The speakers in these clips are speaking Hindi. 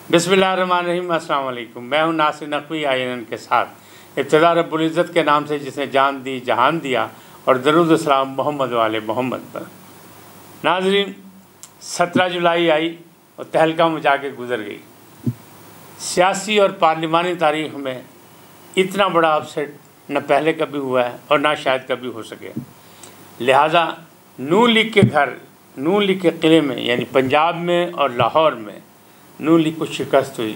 बिस्मिल्लाहिर्रहमानिर्रहीम, अस्सलाम वालेकुम। मैं हूं नासिर नकवी INN के साथ। इब्तिदा रब्बुल इज़्ज़त के नाम से जिसने जान दी जहान दिया, और दरूद सलाम मोहम्मद वाले मोहम्मद पर। नाज़रीन, 17 जुलाई आई और तहलका मचा के गुजर गई। सियासी और पार्लिमानी तारीख़ में इतना बड़ा अपसेट न पहले कभी हुआ है और ना शायद कभी हो सके। लिहाजा नून लीग के घर, नून लीग के किले में यानी पंजाब में और लाहौर में नून लीग को शिकस्त हुई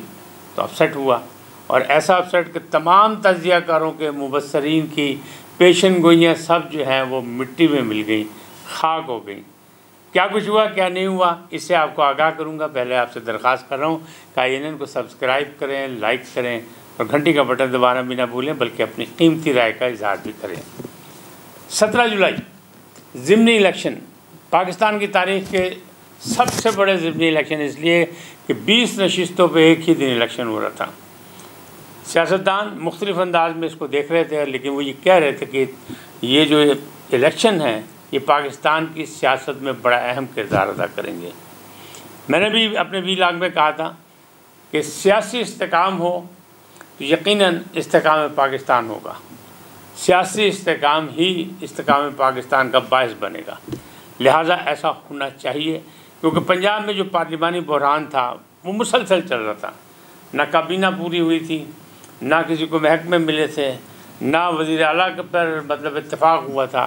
तो अपसेट हुआ, और ऐसा अपसेट कि तमाम तज्ज़ियाकारों के मुबस्सरीन की पेशन गोइयाँ सब जो हैं वो मिट्टी में मिल गई, खाक हो गई। क्या कुछ हुआ क्या नहीं हुआ, इससे आपको आगाह करूँगा। पहले आपसे दरख्वास्त कर रहा हूँ कि INN को सब्सक्राइब करें, लाइक करें और घंटी का बटन दबाना भी ना भूलें, बल्कि अपनी कीमती राय का इजहार भी करें। 17 जुलाई ज़िमनी इलेक्शन, पाकिस्तान की तारीख़ के सबसे बड़े ज़िमनी इलेक्शन, इसलिए कि 20 नशिस्तों पे एक ही दिन इलेक्शन हो रहा था। सियासतदान मुख्तलिफ अंदाज में इसको देख रहे थे, लेकिन वो ये कह रहे थे कि ये जो इलेक्शन है ये पाकिस्तान की सियासत में बड़ा अहम किरदार अदा करेंगे। मैंने भी अपने वीलाग में कहा था कि सियासी इस्तेकाम हो तो यकीनन इस्तेकाम पाकिस्तान होगा, सियासी इस्तेकाम ही इस्तेकाम पाकिस्तान का बायस बनेगा। लिहाजा ऐसा होना चाहिए, क्योंकि पंजाब में जो पार्लिमानी बहरान था वो मुसलसल चल रहा था। ना काबीना पूरी हुई थी, ना किसी को महकमे मिले थे, ना वज़ीर आला पर मतलब इत्तेफाक हुआ था,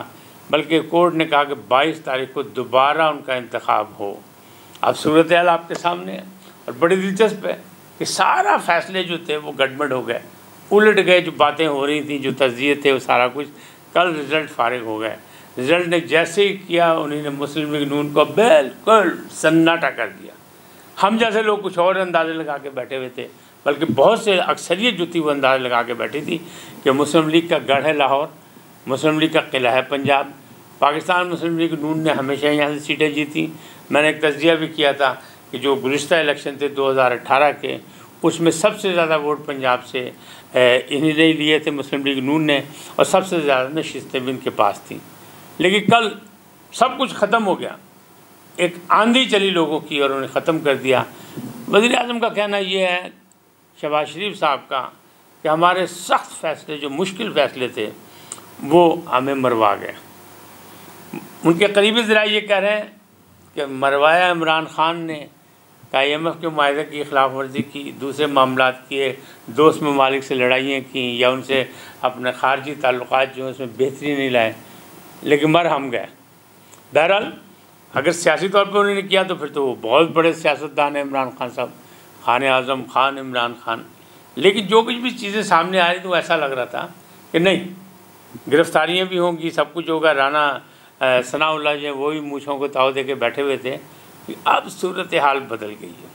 बल्कि कोर्ट ने कहा कि 22 तारीख को दोबारा उनका इंतखाब हो। अब सूरत हाल आपके सामने है, और बड़ी दिलचस्प है कि सारा फैसले जो थे वो गड़बड़ हो गए, उलट गए। जो बातें हो रही थी, जो तज्ज़िये थे, वो सारा कुछ कल रिज़ल्ट फारिग हो गए। रिज़ल्ट ने जैसे ही किया, उन्होंने मुस्लिम लीग नून को बिल्कुल सन्नाटा कर दिया। हम जैसे लोग कुछ और अंदाज़े लगा के बैठे हुए थे, बल्कि बहुत से अक्सरियत जो थी वो अंदाज़े लगा के बैठी थी कि मुस्लिम लीग का गढ़ है लाहौर, मुस्लिम लीग का किला है पंजाब। पाकिस्तान मुस्लिम लीग नून ने हमेशा यहाँ से सीटें जीती। मैंने एक तज्ज़िया भी किया था कि जो गुज़िश्ता इलेक्शन थे 2018 के, उसमें सबसे ज़्यादा वोट पंजाब से इन्हीं ने लिए थे, मुस्लिम लीग नून ने, और सबसे ज़्यादा नशिस्तें भी इनके पास थी। लेकिन कल सब कुछ ख़त्म हो गया, एक आंधी चली लोगों की और उन्हें ख़त्म कर दिया। वज़ीर आज़म का कहना ये है, शहबाज शरीफ साहब का, कि हमारे सख्त फ़ैसले, जो मुश्किल फ़ैसले थे, वो हमें मरवा गए। उनके करीबी ज़रा ये कह रहे हैं कि मरवाया इमरान खान ने, IMF के मुआहदे की खिलाफ वर्जी की, दूसरे मामलात किए, दोस्त ममालिक से लड़ाइयाँ की, या उनसे अपने खारजी ताल्लुकात जो है उसमें बेहतरी नहीं लाए, लेकिन मर हम गए। बहरहाल अगर सियासी तौर पर उन्होंने किया तो फिर तो वो बहुत बड़े सियासतदान हैं इमरान खान साहब, खान आज़म खान इमरान खान। लेकिन जो कुछ भी चीज़ें सामने आ रही तो ऐसा लग रहा था कि नहीं, गिरफ्तारियाँ भी होंगी, सब कुछ होगा। राना सनाउल्लाह जो वो भी मूँछों को ताव दे के बैठे हुए थे कि अब सूरत हाल बदल गई है।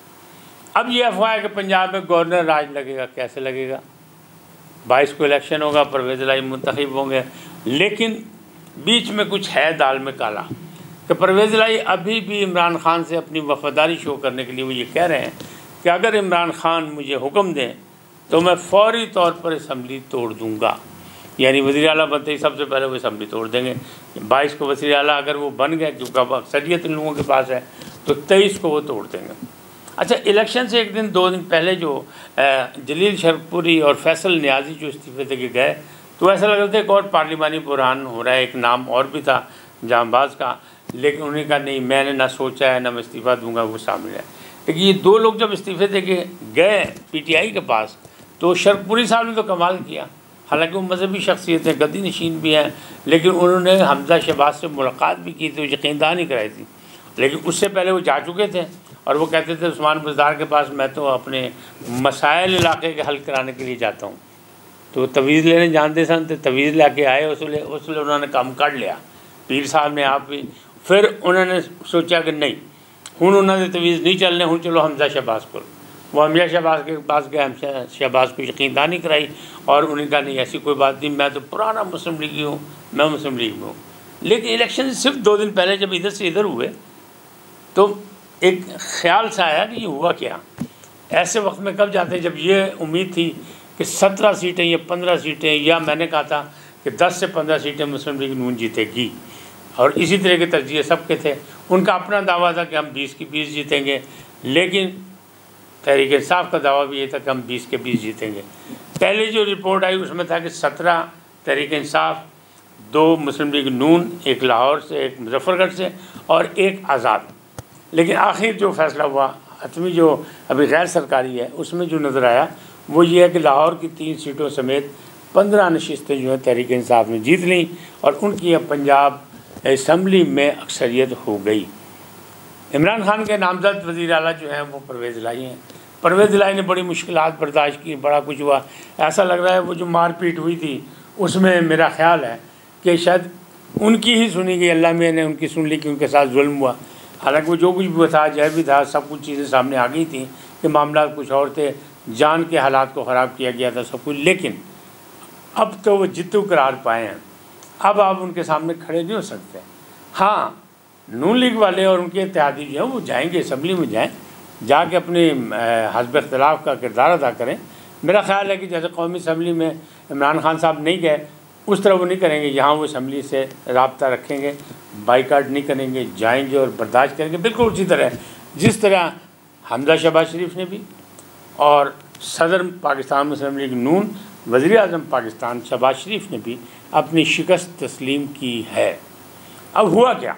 अब ये अफवाह है कि पंजाब में गवर्नर राज लगेगा। कैसे लगेगा? 22 को इलेक्शन होगा, परवेज़ इलाही मुंतखब होंगे, लेकिन बीच में कुछ है दाल में काला कि परवेज़ इलाही अभी भी इमरान खान से अपनी वफादारी शो करने के लिए वो ये कह रहे हैं कि अगर इमरान खान मुझे हुक्म दें तो मैं फौरी तौर पर असम्बली तोड़ दूँगा। यानी वज़ीर आला बनते ही सबसे पहले वो असम्बली तोड़ देंगे। 22 को वज़ीर आला अगर वो बन गए, क्योंकि अब अक्सरियत इन लोगों के पास है, तो 23 को वो तोड़ देंगे। अच्छा, इलेक्शन से एक दिन 2 दिन पहले जो जलील शरकपुरी और फैसल नियाज़ी जो इस्तीफ़े दे के गए, तो ऐसा लग रहा था एक और पार्लिमानी बुरहान हो रहा है। एक नाम और भी था जांबाज का, लेकिन उन्होंने कहा नहीं, मैंने ना सोचा है, ना मैं इस्तीफ़ा दूँगा, वो शामिल है। लेकिन ये 2 लोग जब इस्तीफ़े दे के गए PTI के पास, तो शरकपुरी साहब ने तो कमाल किया। हालांकि वो मजहबी शख्सियत है, गद्दी नशीन भी हैं, लेकिन उन्होंने हमजा शहबाज से मुलाकात भी की थी, यकीनदानी कराई थी। लेकिन उससे पहले वो जा चुके थे और वो कहते थे उस्मान बुज़दार के पास मैं तो अपने मसाइल इलाके के हल कराने के लिए जाता हूँ। तो तवीज़ लेने जानते सन, तो तवीज़ लेके आए, उसले उन्होंने काम कर लिया। पीर साहब ने आप भी फिर उन्होंने सोचा कि नहीं, हूँ उन्होंने तवीज़ नहीं चलने, हूँ चलो हमजा शहबाज को। वो हमजा शहबाज के पास गए, हमजा शहबाज को यकीनदानी कराई और उन्होंने कहा नहीं, ऐसी कोई बात नहीं, मैं तो पुराना मुस्लिम लीगी हूँ, मैं मुस्लिम लीग में हूँ। लेकिन इलेक्शन सिर्फ 2 दिन पहले जब इधर से इधर हुए तो एक ख्याल सा आया कि ये हुआ क्या। ऐसे वक्त में कब जाते जब ये उम्मीद थी कि 17 सीटें या 15 सीटें, या मैंने कहा था कि 10 से 15 सीटें मुस्लिम लीग नून जीतेगी, और इसी तरह के तरजीह सबके थे। उनका अपना दावा था कि हम 20 की 20 जीतेंगे, लेकिन तहरीक इंसाफ का दावा भी ये था कि हम 20 के 20 जीतेंगे। पहले जो रिपोर्ट आई उसमें था कि 17 तहरीक इंसाफ, 2 मुस्लिम लीग नून, 1 लाहौर से, 1 मुजफ्फरगढ़ से और 1 आज़ाद। लेकिन आखिर जो फैसला हुआ हतमी जो अभी गैर सरकारी है उसमें जो नज़र आया वो ये है कि लाहौर की 3 सीटों समेत 15 नशिस्तें जो हैं तहरीक इंसाफ ने जीत लीं और उनकी अब पंजाब असम्बली में अक्सरियत हो गई। इमरान खान के नामजद वज़ीर आला जो हैं वो परवेज़ इलाही हैं। परवेज़ इलाही ने बड़ी मुश्किलात बर्दाश्त की, बड़ा कुछ हुआ। ऐसा लग रहा है वो जो मारपीट हुई थी उसमें मेरा ख्याल है कि शायद उनकी ही सुनी गई, अल्लाह मियाँ ने उनकी सुन ली कि उनके साथ जुल्म हुआ। हालांकि वो जो कुछ भी था, जय भी था, सब कुछ चीज़ें सामने आ गई थी कि मामला कुछ और थे, जान के हालात को ख़राब किया गया था सब कुछ। लेकिन अब तो वो जिद्दो करार पाए हैं, अब आप उनके सामने खड़े नहीं हो सकते। हाँ, नून लीग वाले और उनके इत्तेहादी जो हैं वो जाएंगे असम्बली में, जाके अपने हस्ब इख्तिलाफ का किरदार अदा करें। मेरा ख्याल है कि जैसे कौमी असम्बली में इमरान खान साहब नहीं गए उस तरह वो नहीं करेंगे, यहाँ वो असम्बली से राब्ता रखेंगे, बाइकाट नहीं करेंगे, जाएंगे और बर्दाश्त करेंगे। बिल्कुल उसी तरह जिस तरह हमजा शहबाज शरीफ ने भी और सदर पाकिस्तान मुस्लिम लीग नून वज़ीर आज़म पाकिस्तान शहबाज शरीफ ने भी अपनी शिकस्त तस्लीम की है। अब हुआ क्या,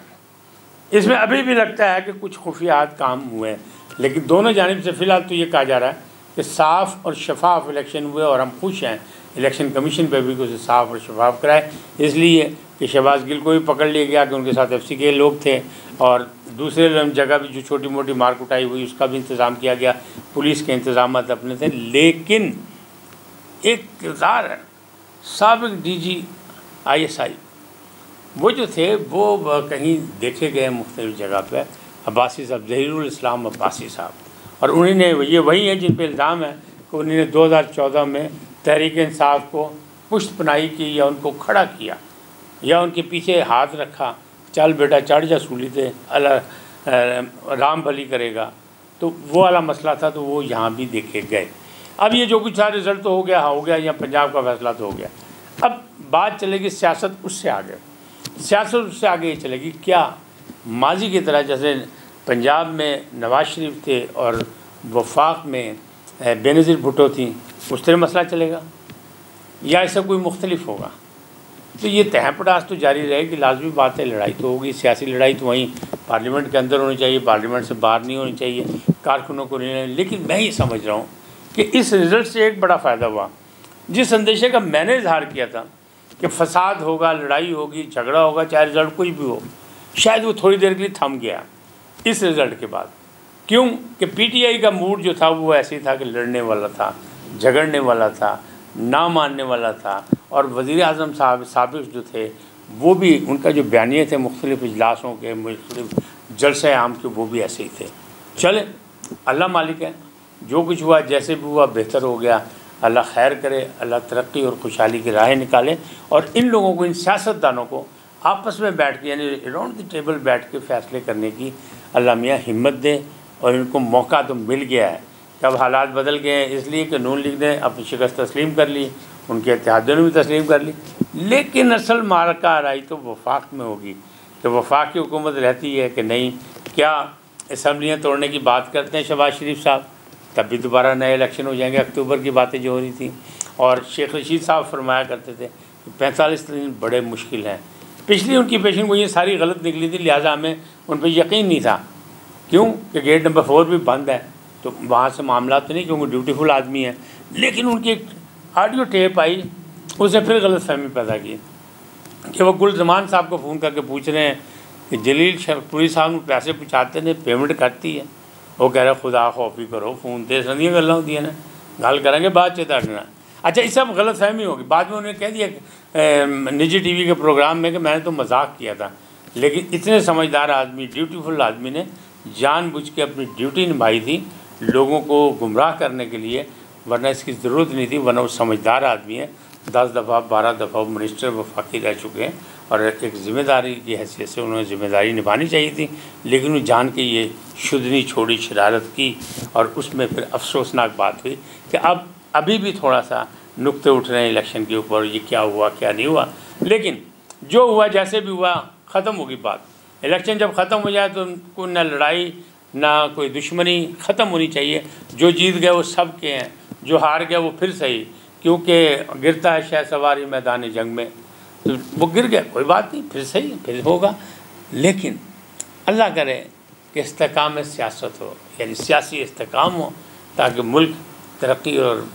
इसमें अभी भी लगता है कि कुछ खुफियात काम हुए हैं, लेकिन दोनों जानिब से फ़िलहाल तो ये कहा जा रहा है कि साफ़ और शफाफ इलेक्शन हुए और हम खुश हैं। इलेक्शन कमीशन पर भी उसे साफ़ और शफाफ कराए, इसलिए कि शहबाज गिल को भी पकड़ लिया गया कि उनके साथ FC के लोग थे, और दूसरे जगह भी जो छोटी मोटी मार कुटाई हुई उसका भी इंतज़ाम किया गया, पुलिस के इंतज़ाम अपने थे। लेकिन एक किरदार है साबिक़ DG ISI, वो जो थे वो कहीं देखे गए मुख्तलिफ़ जगह पे, अब्बासी साहब, ज़हीरुल इस्लाम अब्बासी साहब, और उन्होंने ये वही हैं जिन पे इल्ज़ाम है कि उन्होंने 2014 में तहरीक इंसाफ को पुष्ट पनाही की या उनको खड़ा किया या उनके पीछे हाथ रखा, चल बेटा चढ़ जा सूली थे, अल्लाह राम भली करेगा, तो वो वाला मसला था। तो वो यहाँ भी देखे गए। अब ये जो कुछ था रिज़ल्ट तो हो गया, हो गया, या पंजाब का फैसला तो हो गया। अब बात चलेगी सियासत उससे आगे, सियासत उससे आगे ये चलेगी क्या माजी की तरह जैसे पंजाब में नवाज शरीफ थे और वफाक में बेनज़ीर भुट्टो थी, उस तरह मसला चलेगा या ऐसा कोई मुख्तलिफ होगा? तो ये तहपटास तो जारी रहेगी, लाजमी बात है। लड़ाई तो होगी, सियासी लड़ाई तो वहीं पार्लियामेंट के अंदर होनी चाहिए, पार्लियामेंट से बाहर नहीं होनी चाहिए, कारकुनों को नहीं। लेकिन मैं ये समझ रहा हूँ कि इस रिज़ल्ट से एक बड़ा फ़ायदा हुआ। जिस अंदेशे का मैंने इजहार किया था कि फसाद होगा, लड़ाई होगी, झगड़ा होगा, चाहे रिज़ल्ट कुछ भी हो, शायद वो थोड़ी देर के लिए थम गया इस रिज़ल्ट के बाद। क्यों कि PTI का मूड जो था वो ऐसे ही था कि लड़ने वाला था, झगड़ने वाला था, ना मानने वाला था। और वज़ीर आज़म साहब साबिक़ जो थे वो भी, उनका जो बयानिए थे मुख्तलिफ़ इजलासों के, मुख्तलिफ़ जलसे आम के, वो भी ऐसे ही थे। चले, अल्लाह मालिक है, जो कुछ हुआ जैसे भी हुआ बेहतर हो गया। अल्लाह खैर करे, अल्लाह तरक्की और खुशहाली की राहें निकाले, और इन लोगों को, इन सियासतदानों को आपस में बैठ के, यानी अराउंड द टेबल बैठ के फ़ैसले करने की अल्लाह मियाँ हिम्मत दे। और इनको मौका तो मिल गया है, तब हालात बदल गए हैं, इसलिए कि नून लीग ने अपनी शिकस्त तस्लीम कर ली, उनके इत्तेहादियों ने भी तस्लीम कर ली। लेकिन असल मारका आराई तो वफाक में होगी कि वफाक की हुकूमत रहती है कि नहीं। क्या असम्बलियाँ तोड़ने की बात करते हैं शहबाज शरीफ साहब, तब भी दोबारा नए इलेक्शन हो जाएंगे। अक्टूबर की बातें जो हो रही थी, और शेख रशीद साहब फरमाया करते थे कि 45 दिन बड़े मुश्किल हैं। पिछली उनकी पेशन गोइयाँ सारी गलत निकली थी, लिहाजा हमें उन पर यकीन नहीं था। क्यों कि गेट नंबर 4 भी बंद है, तो वहाँ से मामला तो नहीं, क्योंकि ड्यूटीफुल आदमी है। लेकिन उनकी एक ऑडियो टेप आई, उसने फिर गलत फहमी पैदा की कि वो गुलजमान साहब को फ़ोन करके पूछ रहे हैं कि जलील शरपुरी साहब को पैसे पहुँचाते ने, पेमेंट करती है। वो कह रहे खुदा खौफी करो, फ़ोन ते सदियाँ गल्लां होंदियां ने, गल करेंगे बाद च तुहाडे। अच्छा, इस सब गलत फहमी होगी। बाद में उन्होंने कह दिया निजी TV के प्रोग्राम में कि मैंने तो मजाक किया था। लेकिन इतने समझदार आदमी, ड्यूटीफुल आदमी ने जानबूझ के अपनी ड्यूटी निभाई थी लोगों को गुमराह करने के लिए, वरना इसकी ज़रूरत नहीं थी। वरना वो समझदार आदमी है, 10 दफ़ा 12 दफ़ा मिनिस्टर वफाकी रह चुके हैं, और एक ज़िम्मेदारी की हैसियत से उन्होंने ज़िम्मेदारी निभानी चाहिए थी। लेकिन वो जान के ये शुद्धनी छोड़ी, शरारत की, और उसमें फिर अफसोसनाक बात हुई कि अब अभी भी थोड़ा सा नुक्ते उठ रहे हैं इलेक्शन के ऊपर, ये क्या हुआ क्या नहीं हुआ। लेकिन जो हुआ जैसे भी हुआ, ख़त्म होगी बात। इलेक्शन जब ख़त्म हो जाए तो उनको न लड़ाई ना कोई दुश्मनी ख़त्म होनी चाहिए। जो जीत गए वो सब के हैं, जो हार गया वो फिर सही, क्योंकि गिरता है शह सवारी मैदान जंग में, तो वो गिर गया कोई बात नहीं, फिर सही फिर होगा। लेकिन अल्लाह करे कि इस्तेकाम सियासत हो, यानी सियासी इस्तेकाम हो, ताकि मुल्क तरक्की और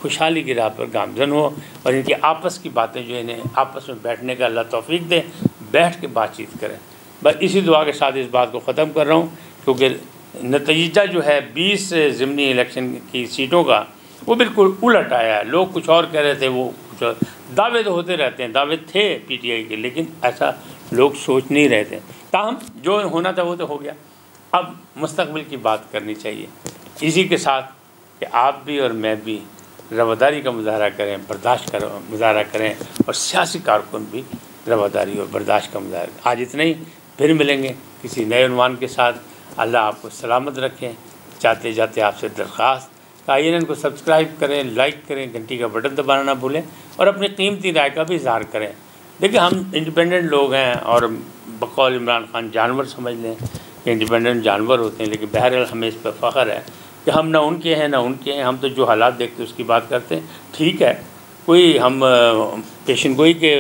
खुशहाली की राह पर गामजन हो, और इनकी आपस की बातें जो इन्हें आपस में बैठने का अल्लाह तौफीक दे, बैठ के बातचीत करें। बस इसी दुआ के साथ इस बात को ख़त्म कर रहा हूँ, क्योंकि नतीजा जो है 20 ज़िमनी इलेक्शन की सीटों का वो बिल्कुल उलट आया है। लोग कुछ और कह रहे थे, वो कुछ दावे तो होते रहते हैं, दावे थे PTI के, लेकिन ऐसा लोग सोच नहीं रहे थे। ताहम जो होना था वो तो हो गया, अब मुस्तकबिल की बात करनी चाहिए। इसी के साथ कि आप भी और मैं भी रवादारी का मुजाहरा करें, बर्दाश्त का मुजाहरा करें, और सियासी कारकुन भी रवादारी और बर्दाश्त का मुजाहरा। आज इतना ही, फिर मिलेंगे किसी नए उन्वान के साथ। अल्लाह आपको सलामत रखें। जाते जाते आपसे दरख्वास्त, INN को सब्सक्राइब करें, लाइक करें, घंटी का बटन दबाना ना भूलें, और अपनी कीमती राय का भी इजहार करें। देखिए, हम इंडिपेंडेंट लोग हैं, और बकौल इमरान खान जानवर समझ लें कि इंडिपेंडेंट जानवर होते हैं, लेकिन बहरहाल हमें इस पर फ़ख्र है कि हम ना उनके हैं ना उनके हैं। हम तो जो हालात देखते हैं उसकी बात करते हैं। ठीक है, कोई हम पेशन गोई के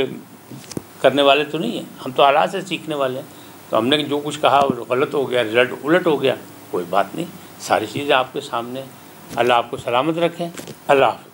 करने वाले तो नहीं हैं, हम तो हालात से सीखने वाले हैं। तो हमने जो कुछ कहा वो गलत हो गया, रिजल्ट उलट हो गया, कोई बात नहीं, सारी चीज़ें आपके सामने। अल्लाह आपको सलामत रखें। अल्लाह हाफ़िज़।